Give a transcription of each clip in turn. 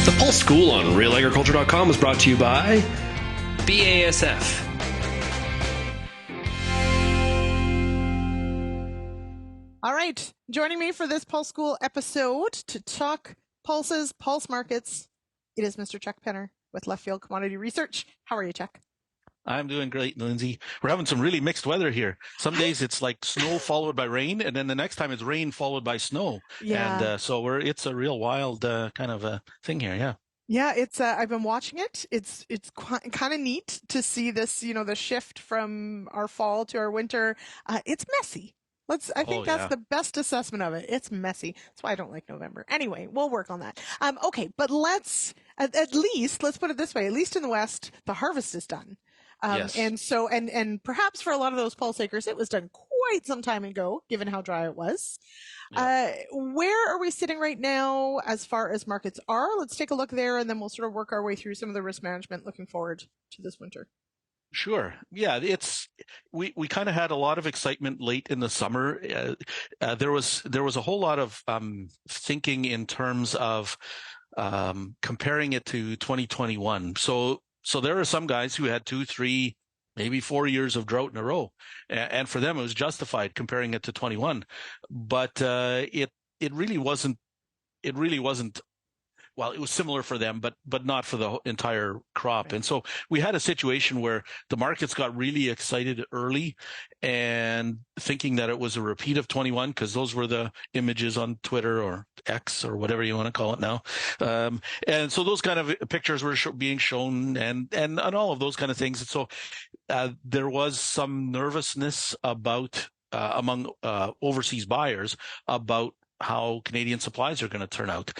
The Pulse School on RealAgriculture.com is brought to you by BASF. All right, joining me for this Pulse School episode to talk pulses, pulse markets, it is Mr. Chuck Penner with Left Field Commodity Research. How are you, Chuck? I'm doing great, Lindsay. We're having some really mixed weather here. Some days it's like snow followed by rain, and then the next time it's rain followed by snow. Yeah. And so it's a real wild kind of a thing here. Yeah. Yeah, it's I've been watching it. It's kind of neat to see this, the shift from our fall to our winter. It's messy. I think that's the best assessment of it. It's messy. That's why I don't like November. Anyway, we'll work on that. Okay, but at least let's put it this way. At least in the West, the harvest is done. Yes. And so, and perhaps for a lot of those pulse acres, it was done quite some time ago, given how dry it was. Yeah. Where are we sitting right now as far as markets are? Let's take a look there, and then we'll sort of work our way through some of the risk management looking forward to this winter. Sure. Yeah, we kind of had a lot of excitement late in the summer. There was a whole lot of thinking in terms of comparing it to 2021. So there are some guys who had 2, 3, maybe 4 years of drought in a row, and for them it was justified comparing it to 21. But it really wasn't. It really wasn't. Well, it was similar for them, but not for the entire crop. Right. And so we had a situation where the markets got really excited early and thinking that it was a repeat of 21, because those were the images on Twitter or X or whatever you want to call it now. And so those kind of pictures were being shown and all of those kind of things. And so there was some nervousness about among overseas buyers about how Canadian supplies are going to turn out.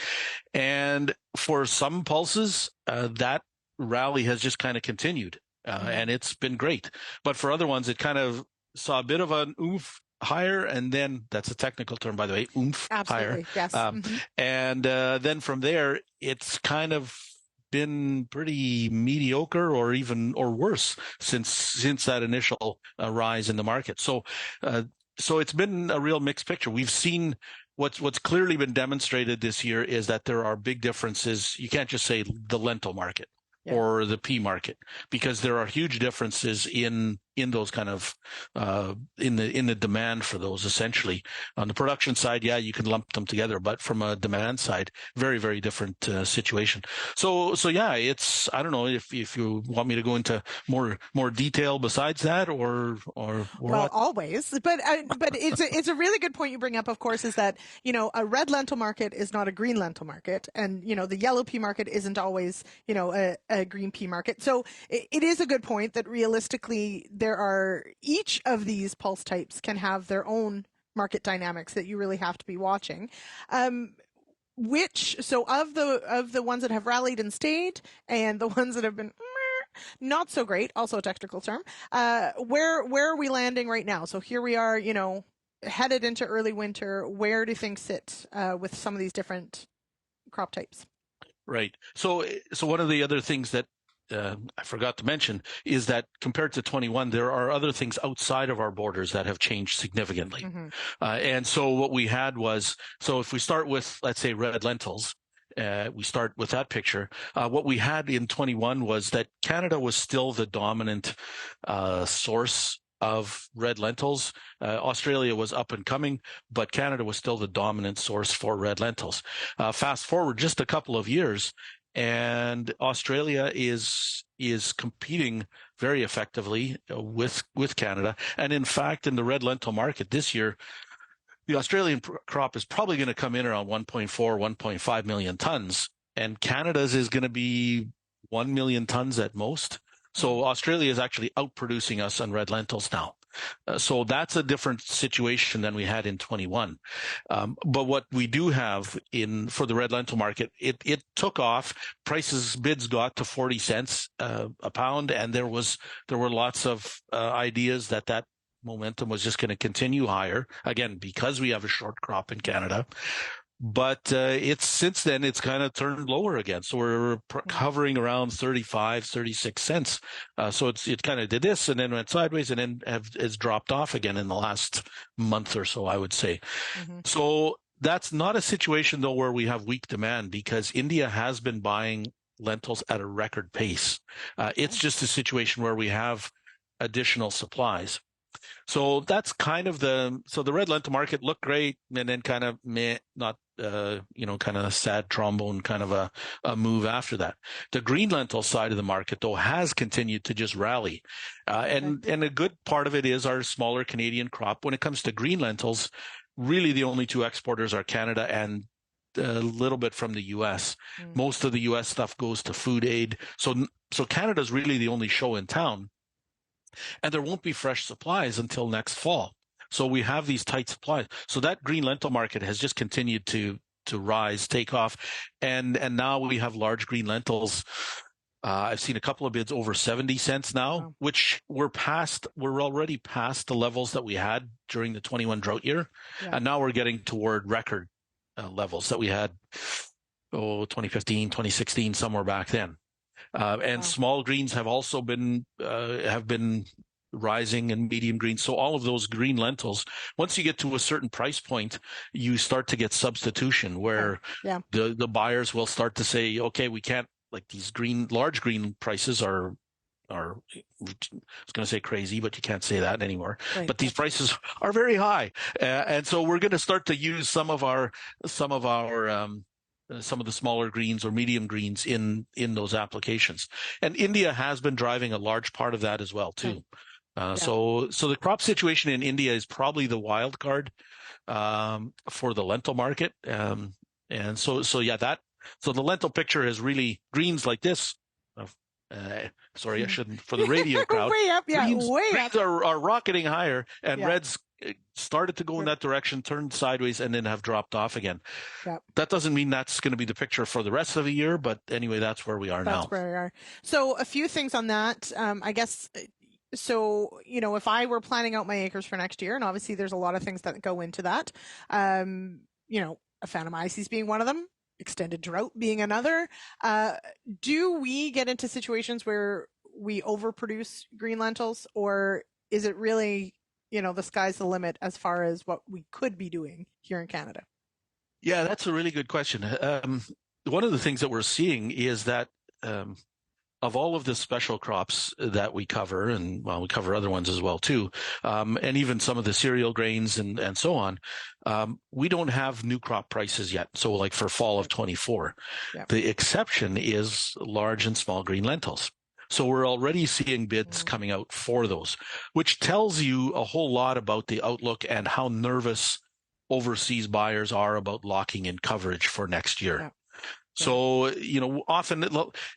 And for some pulses, that rally has just kind of continued, and it's been great. But for other ones, it kind of saw a bit of an oomph higher, and then that's a technical term, by the way, oomph. Absolutely, higher. Yes. And then from there, it's kind of been pretty mediocre or worse since that initial rise in the market. So it's been a real mixed picture. We've seen what's clearly been demonstrated this year is that there are big differences. You can't just say the lentil market or the pea market, because there are huge differences in those kind of in the demand for those. Essentially, on the production side, you can lump them together, but from a demand side, very, very different situation. So it's, I don't know if you want me to go into more detail besides that or well, what? Always, but it's a really good point you bring up. Of course, is that a red lentil market is not a green lentil market, and the yellow pea market isn't always a green pea market. So it is a good point that realistically each of these pulse types can have their own market dynamics that you really have to be watching. So of the ones that have rallied and stayed, and the ones that have been not so great, also a technical term, where are we landing right now? So here we are, headed into early winter. Where do things sit with some of these different crop types? Right. So one of the other things that I forgot to mention is that compared to 21, there are other things outside of our borders that have changed significantly. Mm-hmm. And so what we had was, so if we start with, let's say, red lentils, we start with that picture. What we had in 21 was that Canada was still the dominant source of red lentils. Australia was up and coming, but Canada was still the dominant source for red lentils. Fast forward just a couple of years, and Australia is competing very effectively with Canada. And in fact, in the red lentil market this year, the Australian crop is probably going to come in around 1.4, 1.5 million tons, and Canada's is going to be 1 million tons at most. So Australia is actually outproducing us on red lentils now. So that's a different situation than we had in 21. But what we do have for the red lentil market, it took off. Bids got to 40 cents a pound, and there were lots of ideas that momentum was just going to continue higher, again, because we have a short crop in Canada. But since then it's kind of turned lower again. So we're hovering around 35, 36 cents. So it kind of did this and then went sideways and then has dropped off again in the last month or so, I would say. Mm-hmm. So That's not a situation though where we have weak demand, because India has been buying lentils at a record pace. It's just a situation where we have additional supplies. So that's kind of so the red lentil market looked great, and then kind of meh, not, kind of sad trombone kind of a move after that. The green lentil side of the market, though, has continued to just rally. And a good part of it is our smaller Canadian crop. When it comes to green lentils, really the only two exporters are Canada and a little bit from the U.S. Most of the U.S. stuff goes to food aid. So Canada's really the only show in town. And there won't be fresh supplies until next fall. So we have these tight supplies. So that green lentil market has just continued to rise, take off. And now we have large green lentils. I've seen a couple of bids over 70 cents now, wow, which we're already past the levels that we had during the 21 drought year. Yeah. And now we're getting toward record levels that we had, 2015, 2016, somewhere back then. And wow, small greens have also been rising, and medium greens. So all of those green lentils, once you get to a certain price point, you start to get substitution where the buyers will start to say, okay, we can't, like these large green prices are I was going to say crazy, but you can't say that anymore. Right. But these prices are very high, and so we're going to start to use some of the smaller greens or medium greens in those applications. And India has been driving a large part of that as well too. So the crop situation in India is probably the wild card for the lentil market. So the lentil picture is really greens like this. Sorry, I shouldn't, for the radio crowd. Way up, greens up. Are rocketing higher, and reds started to go in that direction, turned sideways, and then have dropped off again. Yep. That doesn't mean that's going to be the picture for the rest of the year, but anyway, that's where we are now. That's where we are. So a few things on that, I guess. So, if I were planning out my acres for next year, and obviously there's a lot of things that go into that, Aphanomyces being one of them, extended drought being another. Do we get into situations where we overproduce green lentils, or is it really, the sky's the limit as far as what we could be doing here in Canada? Yeah, that's a really good question. One of the things that we're seeing is that of all of the special crops that we cover, and we cover other ones as well too, and even some of the cereal grains and so on, we don't have new crop prices yet. So like for fall of 24, the exception is large and small green lentils. So we're already seeing bids coming out for those, which tells you a whole lot about the outlook and how nervous overseas buyers are about locking in coverage for next year. Yeah. So, often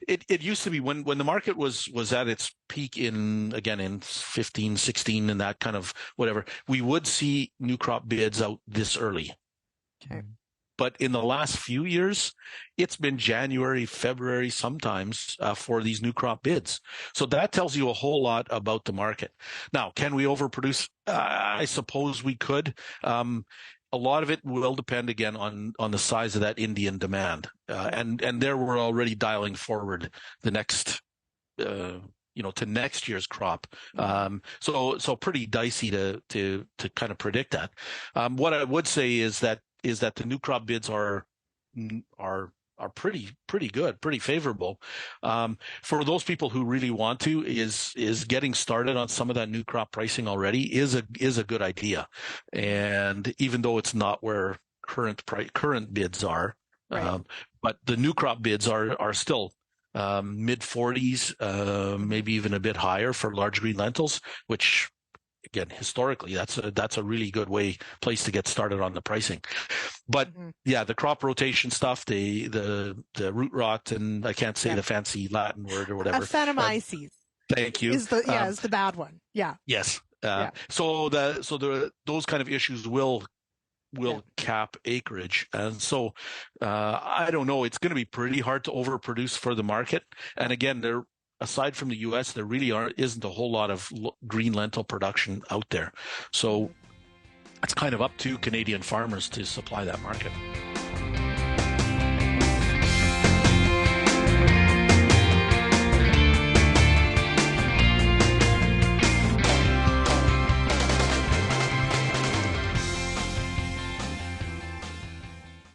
it used to be when the market was at its peak in 15, 16 and that kind of whatever, we would see new crop bids out this early. Okay. But in the last few years, it's been January, February sometimes for these new crop bids. So that tells you a whole lot about the market. Now, can we overproduce? I suppose we could. A lot of it will depend again on the size of that Indian demand, and there we're already dialing forward the next, to next year's crop. So pretty dicey to kind of predict that. What I would say is that the new crop bids are pretty good, pretty favorable. For those people who really want to, is getting started on some of that new crop pricing already is a good idea. And even though it's not where current bids are, right, but the new crop bids are still mid 40s, maybe even a bit higher for large green lentils, which again, historically, that's a really good place to get started on the pricing. But the crop rotation stuff, the root rot, and I can't say the fancy Latin word or whatever. Aphanomyces. Thank you. Is the bad one. Yeah. Yes. So those kind of issues will cap acreage, and so I don't know. It's going to be pretty hard to overproduce for the market. And again, aside from the U.S., there really isn't a whole lot of green lentil production out there. So it's kind of up to Canadian farmers to supply that market.